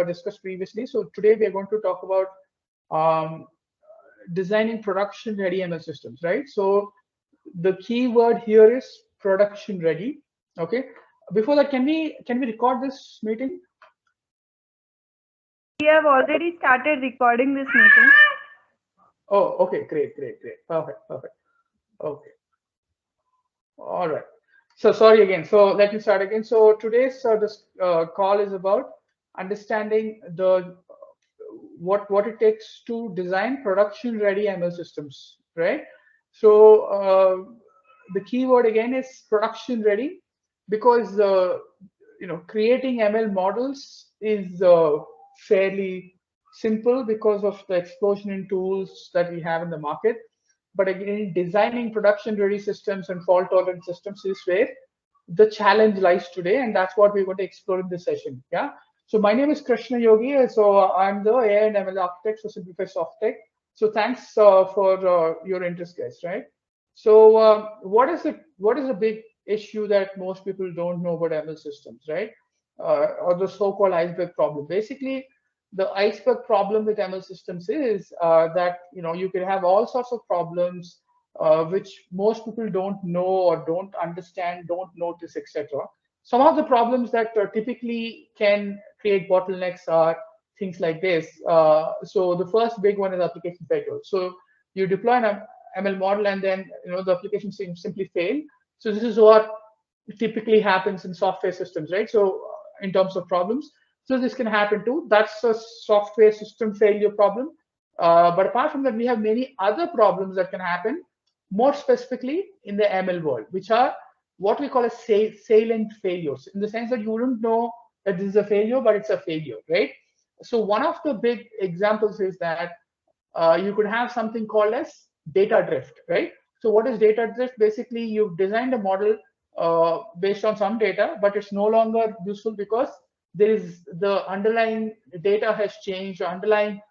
discussed previously. So today we are going to talk about um, designing production ready ML systems, right? So the key word here is production ready. Okay. Before that, can we record this meeting? We have already started recording this meeting. Oh, okay, great, perfect. Okay, all right. So sorry again. So let me start again. So today's this call is about understanding the what it takes to design production ready ML systems, right? So the key word again is production ready, because creating ML models is fairly simple because of the explosion in tools that we have in the market. But again, designing production ready systems and fault tolerant systems is where the challenge lies today, and that's what we're going to explore in this session. Yeah. So my name is Krishna Yogi. So I'm the AI and ML architect for Simplify Softtech. So thanks for your interest, guys. Right. So what is the big issue that most people don't know about ML systems, right? Or the so-called iceberg problem. Basically, the iceberg problem with ML systems is that you can have all sorts of problems which most people don't know or don't understand, don't notice, etc. Some of the problems that typically can create bottlenecks are things like this. So the first big one is application failure. So you deploy an ML model and then the application simply fail. So this is what typically happens in software systems, right? So in terms of problems, so this can happen too. That's a software system failure problem. But apart from that, we have many other problems that can happen, more specifically in the ML world, which are what we call as salient failures, in the sense that you wouldn't know that this is a failure, but it's a failure, right? So one of the big examples is that you could have something called as data drift, right? So what is data drift? Basically, you've designed a model based on some data, but it's no longer useful because there is the underlying data has changed, or underlying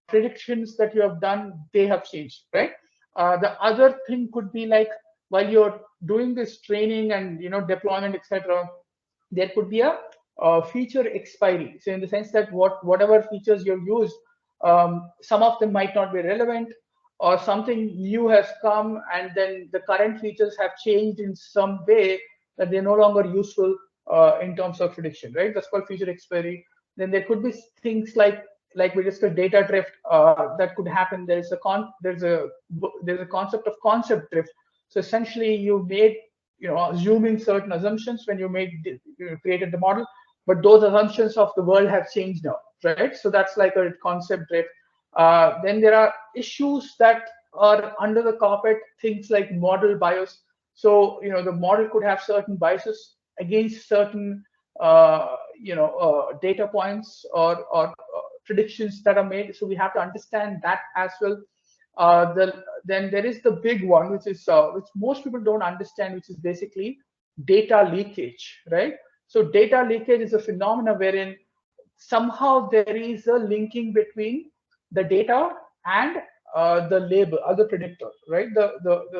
predictions that you have done, they have changed, right? The other thing could be like, while you're doing this training and deployment, etc., there could be a feature expiry. So in the sense that whatever features you've used, some of them might not be relevant, or something new has come and then the current features have changed in some way that they're no longer useful in terms of prediction, right? That's called feature expiry. Then there could be things like we discussed, data drift, that could happen. There's a concept of concept drift. So essentially, you made assuming certain assumptions when you created the model, but those assumptions of the world have changed now, right? So that's like a concept drift. Then there are issues that are under the carpet, things like model bias. So the model could have certain biases against certain data points or predictions that are made. So we have to understand that as well. Then there is the big one, which most people don't understand, which is basically data leakage, right? So data leakage is a phenomena wherein somehow there is a linking between the data and the label, other predictor, right?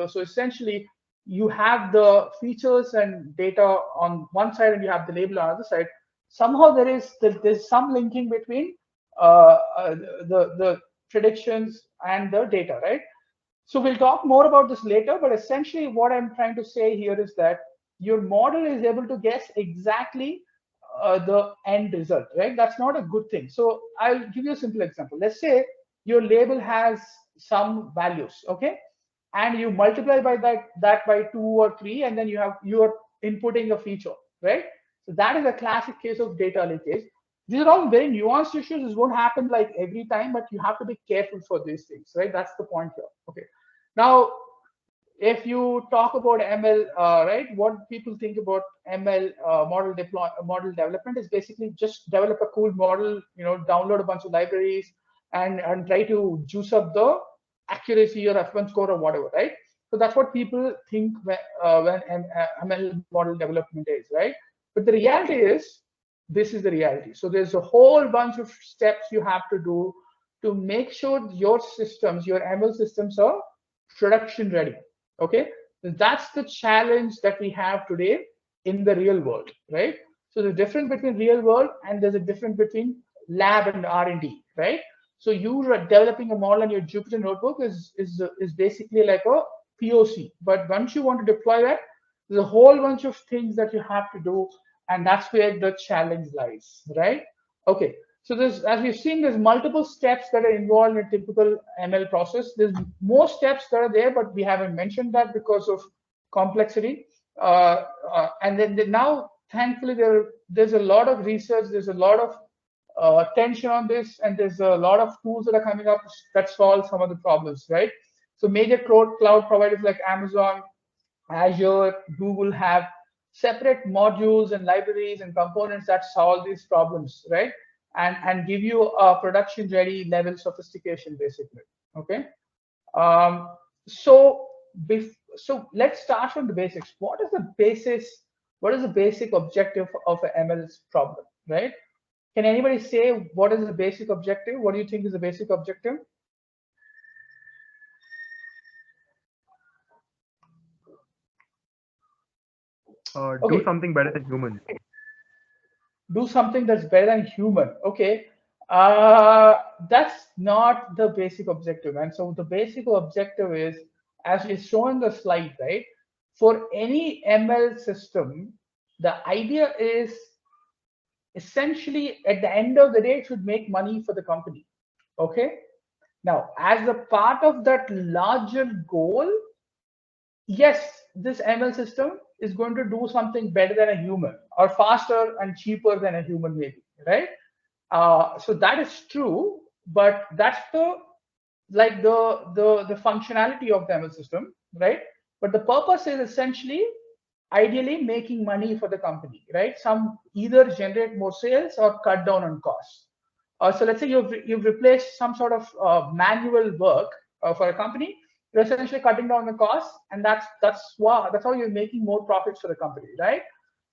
So essentially, you have the features and data on one side, and you have the label on the other side. Somehow there's some linking between the predictions and the data, right? So we'll talk more about this later, but essentially what I'm trying to say here is that your model is able to guess exactly the end result, right? That's not a good thing. So I'll give you a simple example. Let's say your label has some values, okay? And you multiply by that by 2 or 3, and then you're inputting a feature, right? So that is a classic case of data leakage. These are all very nuanced issues. This won't happen like every time, but you have to be careful for these things, right? That's the point here. Okay. Now, if you talk about ML, right, what people think about ML model development is basically just develop a cool model, download a bunch of libraries and try to juice up the accuracy or F1 score or whatever, right? So that's what people think when ML model development is, right? But the reality is, this is the reality. So there's a whole bunch of steps you have to do to make sure your systems, your ML systems, are production ready. Okay, that's the challenge that we have today in the real world, right? So the difference between real world and there's a difference between lab and R&D, right? So you are developing a model and your Jupyter notebook is basically like a POC. But once you want to deploy that, there's a whole bunch of things that you have to do, and that's where the challenge lies, right? Okay. So there's, as we've seen, there's multiple steps that are involved in a typical ML process. There's more steps that are there, but we haven't mentioned that because of complexity. And then now, thankfully, there's a lot of research, there's a lot of attention on this, and there's a lot of tools that are coming up that solve some of the problems, right? So major cloud providers like Amazon, Azure, Google have separate modules and libraries and components that solve these problems, right? And give you a production ready level sophistication, basically. Okay. Um, so so let's start from the basics. What is the basis? What is the basic objective of an ML's problem, right? Can anybody say what is the basic objective? What do you think is the basic objective? Do something better than human. Do something that's better than human. Okay. That's not the basic objective. And so the basic objective is, as is shown in the slide, right? For any ML system, the idea is essentially at the end of the day, it should make money for the company. Okay. Now, as a part of that larger goal, yes, this ML system is going to do something better than a human or faster and cheaper than a human, maybe, right? So that is true, but that's the functionality of the ML system, right? But the purpose is essentially ideally making money for the company, right? Some either generate more sales or cut down on costs. So let's say you've replaced some sort of manual work for a company. You're essentially cutting down the costs, and that's how you're making more profits for the company, right?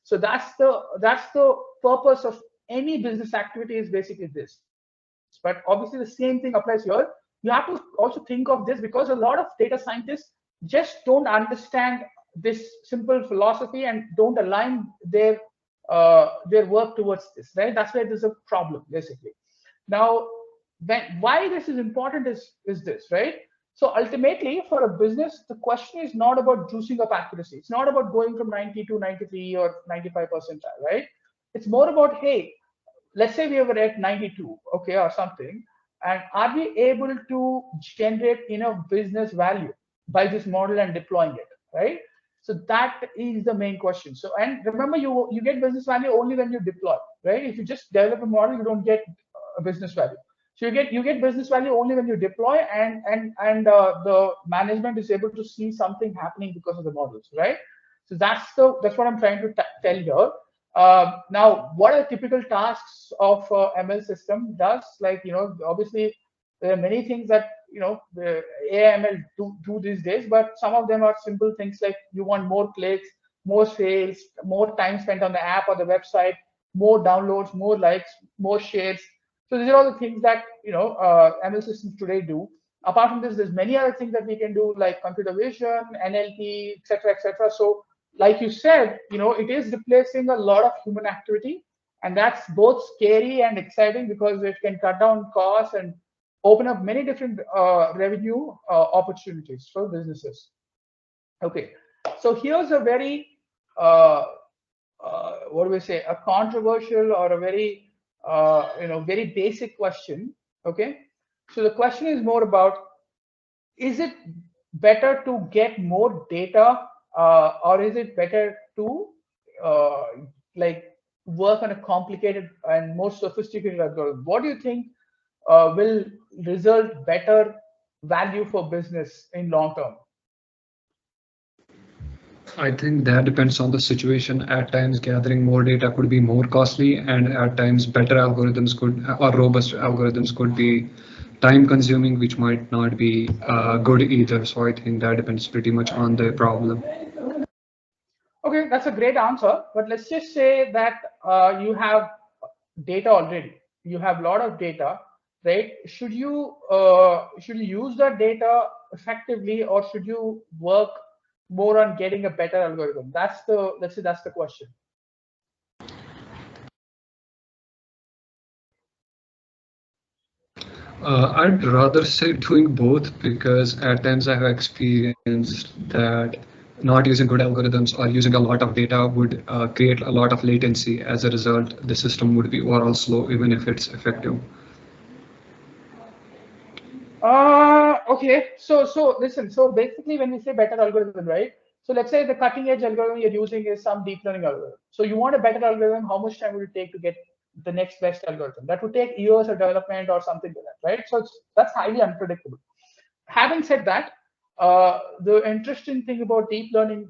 So that's the purpose of any business activity, is basically this. But obviously the same thing applies here. You have to also think of this because a lot of data scientists just don't understand this simple philosophy and don't align their work towards this, right? That's where there's a problem, basically. Now, why this is important is this, right? So ultimately, for a business, the question is not about juicing up accuracy. It's not about going from 90 to 93 or 95 percentile, right? It's more about, hey, let's say we were at 92, okay, or something, and are we able to generate enough business value by this model and deploying it, right? So that is the main question. So, and remember, you get business value only when you deploy, right? If you just develop a model, you don't get a business value. So you get business value only when you deploy, and the management is able to see something happening because of the models, right? So that's what I'm trying to tell here. Now, what are typical tasks of ML system does? Like, obviously there are many things that the AIML do these days, but some of them are simple things like you want more clicks, more sales, more time spent on the app or the website, more downloads, more likes, more shares. So these are all the things that ML systems today do. Apart from this, there's many other things that we can do, like computer vision, NLP, etc., etc. So, like you said, it is replacing a lot of human activity, and that's both scary and exciting because it can cut down costs and open up many different revenue opportunities for businesses. Okay, so here's a very what do we say, a controversial or a very very basic question. Okay, so the question is more about, is it better to get more data or is it better to like work on a complicated and more sophisticated algorithm? What do you think will result better value for business in long term? I think that depends on the situation. At times, gathering more data could be more costly, and at times, better algorithms could, or robust algorithms could be time consuming, which might not be good either. So I think that depends pretty much on the problem. Okay, that's a great answer. But let's just say that you have data already. You have a lot of data, right? Should you use that data effectively, or should you work more on getting a better algorithm? Let's say that's the question. I'd rather say doing both because at times I have experienced that not using good algorithms or using a lot of data would create a lot of latency. As a result, the system would be overall slow, even if it's effective. Okay. So listen. So basically, when we say better algorithm, right? So let's say the cutting edge algorithm you're using is some deep learning algorithm. So you want a better algorithm. How much time would it take to get the next best algorithm? That would take years of development or something like that, right? So that's highly unpredictable. Having said that, the interesting thing about deep learning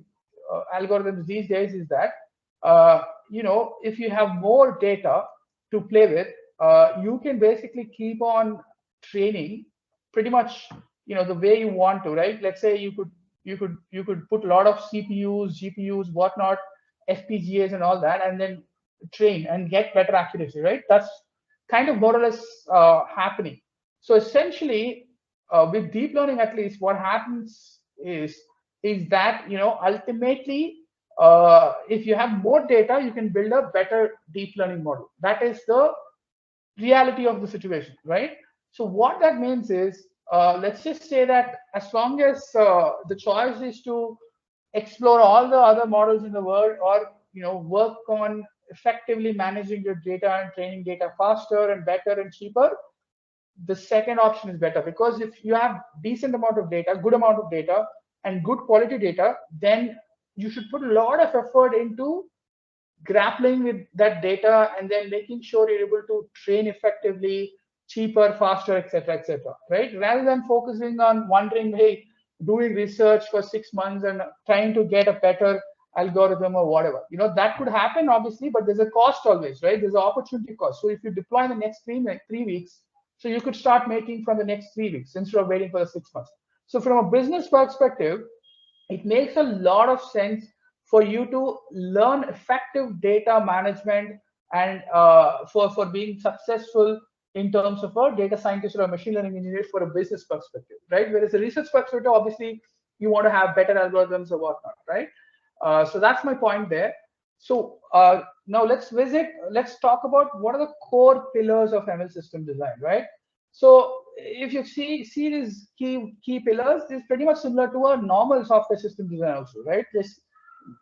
algorithms these days is that if you have more data to play with, you can basically keep on training pretty much the way you want to, right? Let's say you could put a lot of CPUs, GPUs, whatnot, FPGAs and all that, and then train and get better accuracy, right? That's kind of more or less happening. So essentially, with deep learning, at least, what happens is that ultimately, if you have more data, you can build a better deep learning model. That is the reality of the situation, right? So what that means is, let's just say that as long as the choice is to explore all the other models in the world, or work on effectively managing your data and training data faster and better and cheaper, the second option is better, because if you have decent amount of data, good amount of data, and good quality data, then you should put a lot of effort into grappling with that data and then making sure you're able to train effectively, cheaper, faster, etc., right? Rather than focusing on wondering, hey, doing research for 6 months and trying to get a better algorithm or whatever. That could happen, obviously, but there's a cost always, right? There's an opportunity cost. So if you deploy in the next 3 weeks, so you could start making from the next 3 weeks instead of waiting for the 6 months. So from a business perspective, it makes a lot of sense for you to learn effective data management and for being successful in terms of a data scientist or a machine learning engineer for a business perspective, right? Whereas a research perspective, obviously, you want to have better algorithms or whatnot, right? So that's my point there. So now let's talk about what are the core pillars of ML system design, right? So if you see these key pillars, it's pretty much similar to a normal software system design also, right? This,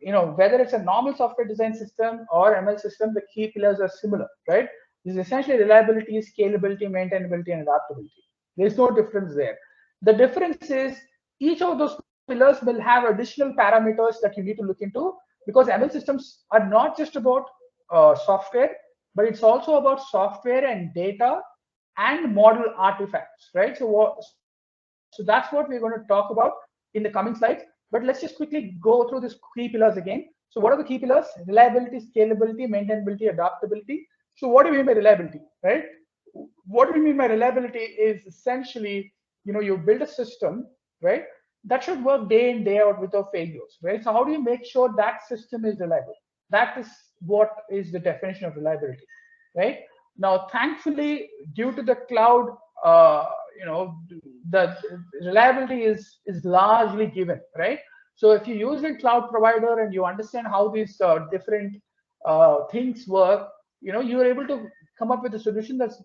whether it's a normal software design system or ML system, the key pillars are similar, right? This is essentially reliability, scalability, maintainability, and adaptability. There's no difference there. The difference is each of those pillars will have additional parameters that you need to look into, because ML systems are not just about software, but it's also about software and data and model artifacts, right? So that's what we're going to talk about in the coming slides. But let's just quickly go through these key pillars again. So what are the key pillars? Reliability, scalability, maintainability, adaptability. So what do we mean by reliability, right? What we mean by reliability is essentially, you build a system, right, that should work day in, day out without failures, right? So how do you make sure that system is reliable? That is what is the definition of reliability, right? Now, thankfully, due to the cloud, the reliability is largely given, right? So if you use a cloud provider and you understand how these different things work, you are able to come up with a solution that's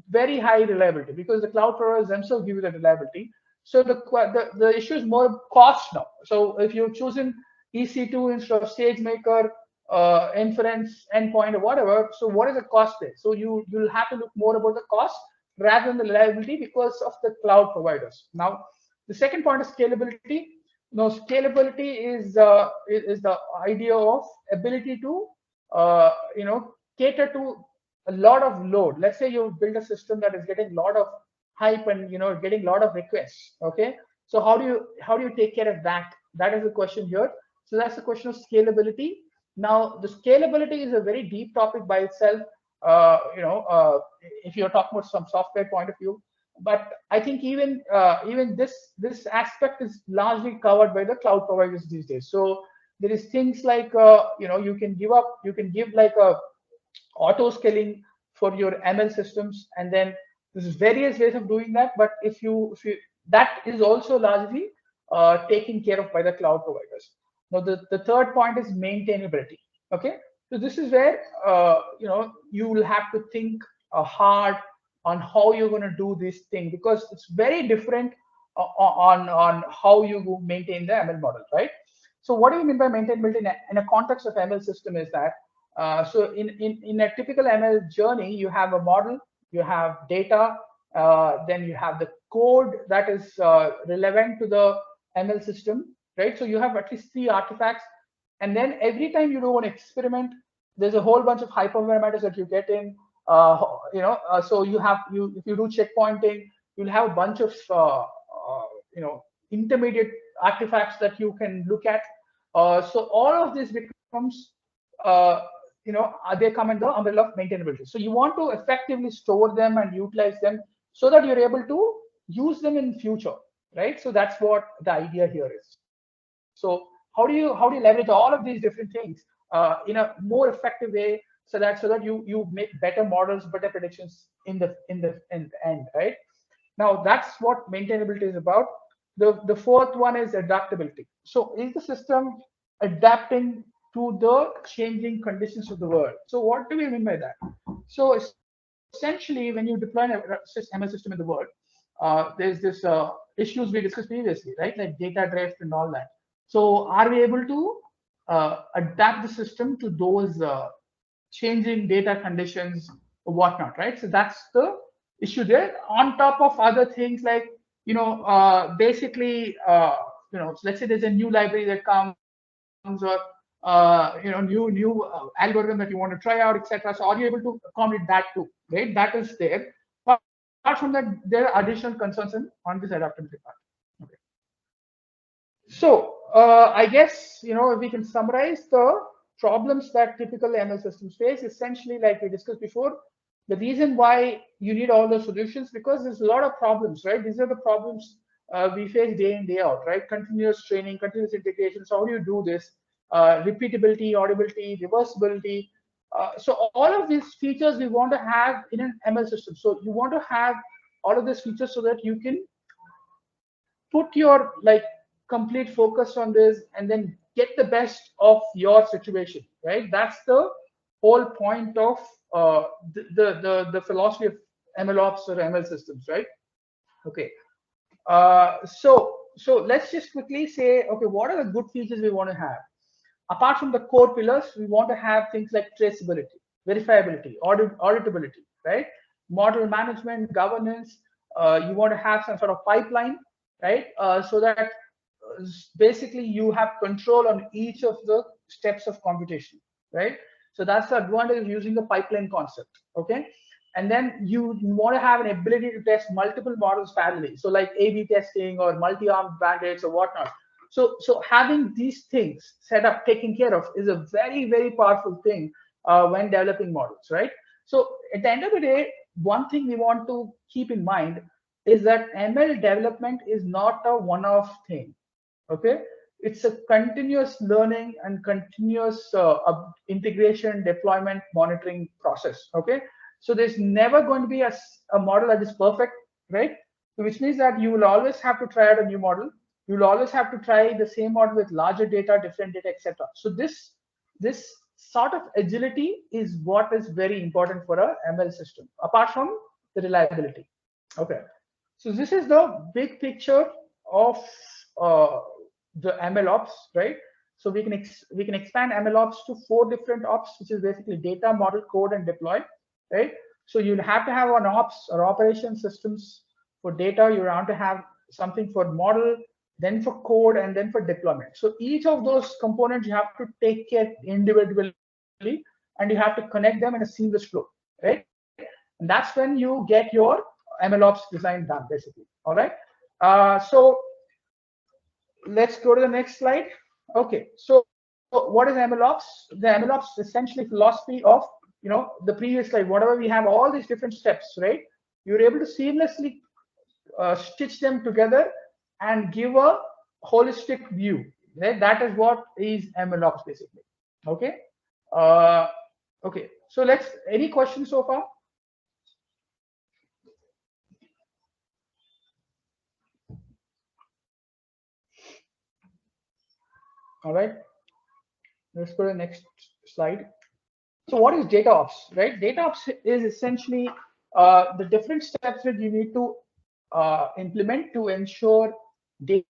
very high reliability, because the cloud providers themselves give you the reliability. So the issue is more cost now. So if you're choosing EC2 instead of SageMaker, inference endpoint or whatever, so what is the cost there? So you'll have to look more about the cost rather than the reliability because of the cloud providers. Now, the second point is scalability. Now, scalability is the idea of ability to cater to a lot of load. Let's say you build a system that is getting a lot of hype and getting a lot of requests. Okay, so how do you take care of that? That is the question here. So that's the question of scalability. Now, the scalability is a very deep topic by itself. If you're talking about some software point of view, but I think even this aspect is largely covered by the cloud providers these days. So there is things like you can give like a auto scaling for your ML systems, and then there's various ways of doing that. But if you that is also largely taken care of by the cloud providers. Now, the third point is maintainability. Okay, so this is where you will have to think hard on how you're going to do this thing, because it's very different on how you maintain the ML model, right? So what do you mean by maintainability in a context of ML system is that, so in a typical ML journey, you have a model, you have data, then you have the code that is relevant to the ML system, right? So you have at least 3 artifacts, and then every time you do an experiment, there's a whole bunch of hyperparameters that you get in. So you have if you do checkpointing, you'll have a bunch of intermediate artifacts that you can look at. So all of this becomes they come under the umbrella of maintainability. So you want to effectively store them and utilize them so that you're able to use them in future, right? So that's what the idea here is. So how do you leverage all of these different things in a more effective way, so that you make better models, better predictions in the end, right? Now that's what maintainability is about. The fourth one is adaptability. So is the system adapting to the changing conditions of the world? So what do we mean by that? So essentially, when you deploy an ML system in the world, there's this issues we discussed previously, right? Like data drift and all that. So are we able to adapt the system to those changing data conditions or whatnot, right? So that's the issue there. On top of other things like, basically, so let's say there's a new library that comes, or new algorithm that you want to try out, etc. So are you able to accommodate that too, right? That is there. But apart from that, there are additional concerns on this adaptability part. Okay. So I guess if we can summarize the problems that typical ML systems face, essentially, like we discussed before, the reason why you need all those solutions, because there's a lot of problems, right? These are the problems we face day in, day out, right? Continuous training, continuous integration. So how do you do this? Repeatability, audibility, reversibility. So all of these features we want to have in an ML system. So you want to have all of these features so that you can put your complete focus on this and then get the best of your situation, right? That's the whole point of the philosophy of MLOps or ML systems, right? Okay. So let's just quickly say, okay, what are the good features we want to have? Apart from the core pillars, we want to have things like traceability, verifiability, auditability, right? Model management, governance. You want to have some sort of pipeline, right? So that basically you have control on each of the steps of computation, right? So that's the advantage of using the pipeline concept, okay? And then you want to have an ability to test multiple models parallelly. So like A/B testing or multi-armed bandits or whatnot. So having these things set up, taken care of, is a very, very powerful thing when developing models, right? So at the end of the day, one thing we want to keep in mind is that ML development is not a one-off thing, okay? It's a continuous learning and continuous integration, deployment, monitoring process, okay? So there's never going to be a model that is perfect, right? Which means that you will always have to try out a new model. You'll always have to try the same model with larger data, different data, etc. So this sort of agility is what is very important for a ML system, apart from the reliability. Okay, so this is the big picture of the ML ops, right? So we can expand ML ops to 4 different ops, which is basically data, model, code, and deploy, right? So you'll have to have an ops or operation systems for data. You want to have something for model, then for code, and then for deployment. So each of those components you have to take care individually, and you have to connect them in a seamless flow, right? And that's when you get your MLOps design done, basically. All right. So let's go to the next slide. Okay. So what is MLOps? The MLOps is essentially philosophy of the previous slide. Whatever we have, all these different steps, right? You're able to seamlessly stitch them together and give a holistic view, right? That is what is MLOps basically. Okay. Okay. So any questions so far? All right. Let's go to the next slide. So what is data ops, right? Data ops is essentially the different steps that you need to implement to ensure data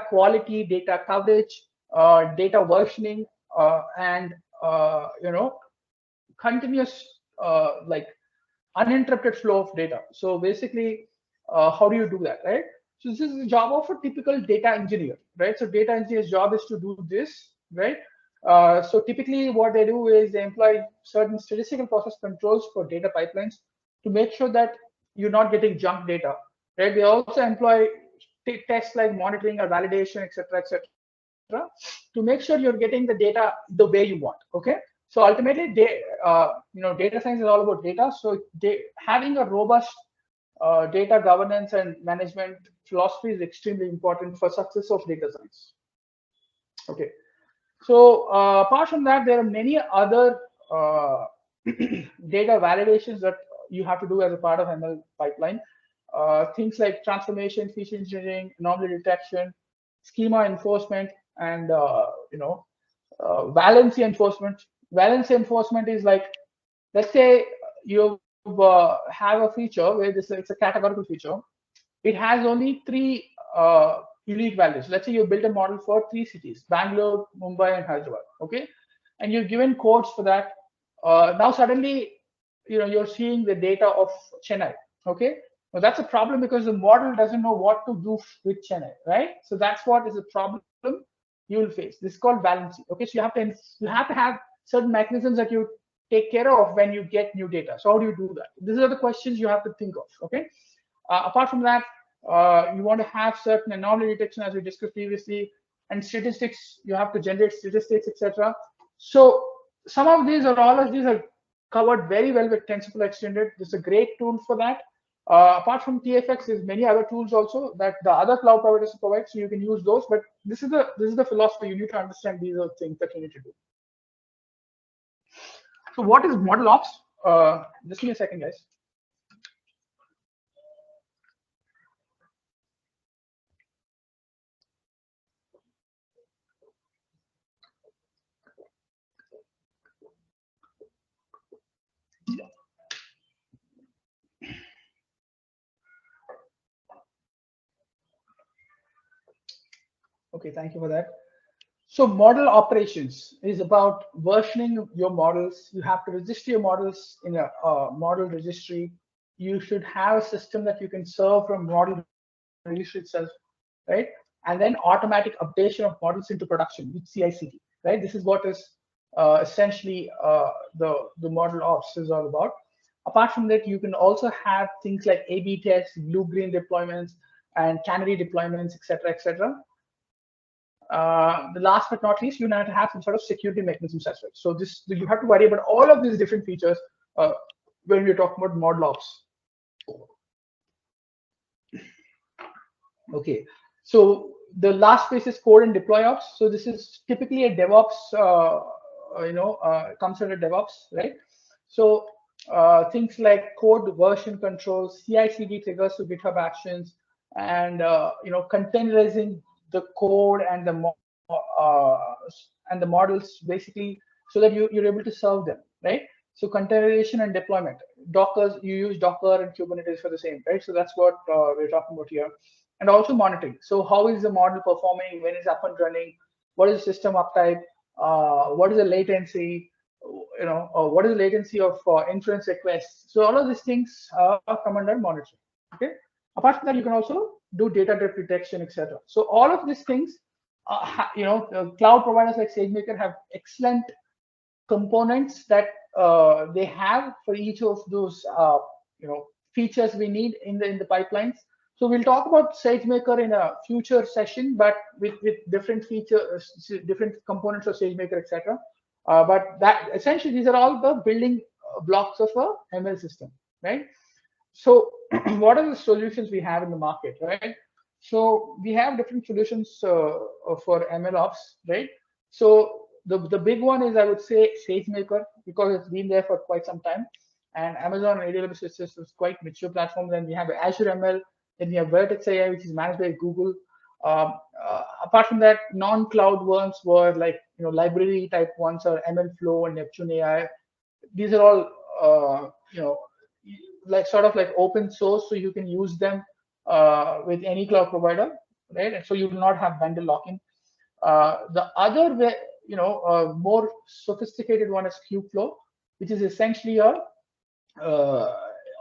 quality, data coverage, data versioning, and continuous like uninterrupted flow of data. So basically, how do you do that, right? So this is the job of a typical data engineer, right? So data engineer's job is to do this, right? So typically what they do is they employ certain statistical process controls for data pipelines to make sure that you're not getting junk data, right? They also employ tests like monitoring or validation, etc., to make sure you're getting the data the way you want. Okay, so ultimately, data science is all about data. So having a robust data governance and management philosophy is extremely important for success of data science. Okay, so apart from that, there are many other data validations that you have to do as a part of ML pipeline. Things like transformation, feature engineering, anomaly detection, schema enforcement, and valency enforcement. Valency enforcement is like, let's say you have a feature where it's a categorical feature. It has only 3 unique values. Let's say you build a model for 3 cities: Bangalore, Mumbai, and Hyderabad. Okay, and you're given codes for that. Now suddenly, you're seeing the data of Chennai. Okay, well, that's a problem because the model doesn't know what to do with Chennai, right? So that's what is a problem you will face. This is called valency. Okay, so you have to have certain mechanisms that you take care of when you get new data. So how do you do that? These are the questions you have to think of. Okay, apart from that, you want to have certain anomaly detection, as we discussed previously, and statistics. You have to generate statistics, etc. So some of these or all of these are covered very well with TensorFlow Extended. This is a great tool for that. Apart from TFX, there's many other tools also that the other cloud providers provide, so you can use those. But this is the philosophy. You need to understand these are things that you need to do. So what is model ops? Just give me a second, guys. Okay, thank you for that. So model operations is about versioning your models. You have to register your models in a model registry. You should have a system that you can serve from model registry itself, right? And then automatic updation of models into production with CI/CD, right? This is what is essentially the model ops is all about. Apart from that, you can also have things like A/B tests, blue-green deployments, and canary deployments, etc., etc. The last but not least, you have to have some sort of security mechanisms as well. So you have to worry about all of these different features when we're talking about model ops. Okay, so the last phase is code and deploy ops. So this is typically a DevOps, comes under DevOps, right? So things like code version controls, CI/CD triggers to GitHub Actions, and containerizing the code and the models basically, so that you're able to serve them, right? So containerization and deployment. Docker, you use Docker and Kubernetes for the same, right? So that's what we're talking about here. And also monitoring. So how is the model performing? When is up and running? What is the system uptime? What is the latency? What is the latency of inference requests? So all of these things come under monitoring. Okay. Apart from that, you can also do data drift detection, etc. So all of these things, cloud providers like SageMaker have excellent components that they have for each of those features we need in the pipelines. So we'll talk about SageMaker in a future session, but with different features, different components of SageMaker, etc. But that essentially these are all the building blocks of a ML system, right? So what are the solutions we have in the market, right? So we have different solutions for ML ops, right? So the big one is, I would say, SageMaker, because it's been there for quite some time, and Amazon AWS is quite mature platform. Then we have Azure ML, then we have Vertex AI, which is managed by Google. Apart from that, non-cloud ones were like library type ones are MLflow and Neptune AI. These are all like sort of like open source, so you can use them with any cloud provider, right? And so you will not have vendor lock-in. The other way, more sophisticated one is Kubeflow, which is essentially a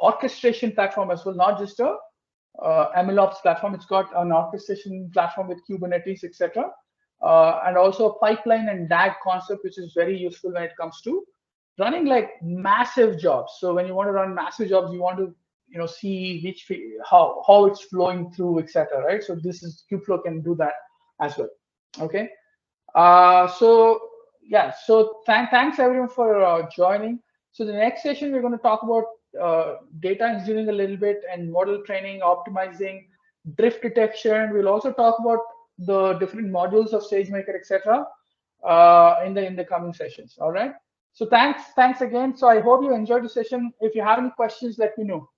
orchestration platform as well, not just a MLOps platform. It's got an orchestration platform with Kubernetes, etc., and also a pipeline and DAG concept, which is very useful when it comes to running like massive jobs. So when you want to run massive jobs, you want to see how it's flowing through, etc., right? So this is Kubeflow can do that as well. Okay. So yeah, so thanks everyone for joining. So the next session we're going to talk about data engineering a little bit, and model training, optimizing, drift detection. We'll also talk about the different modules of SageMaker, etc., in the coming sessions. All right. So thanks again. So I hope you enjoyed the session. If you have any questions, let me know.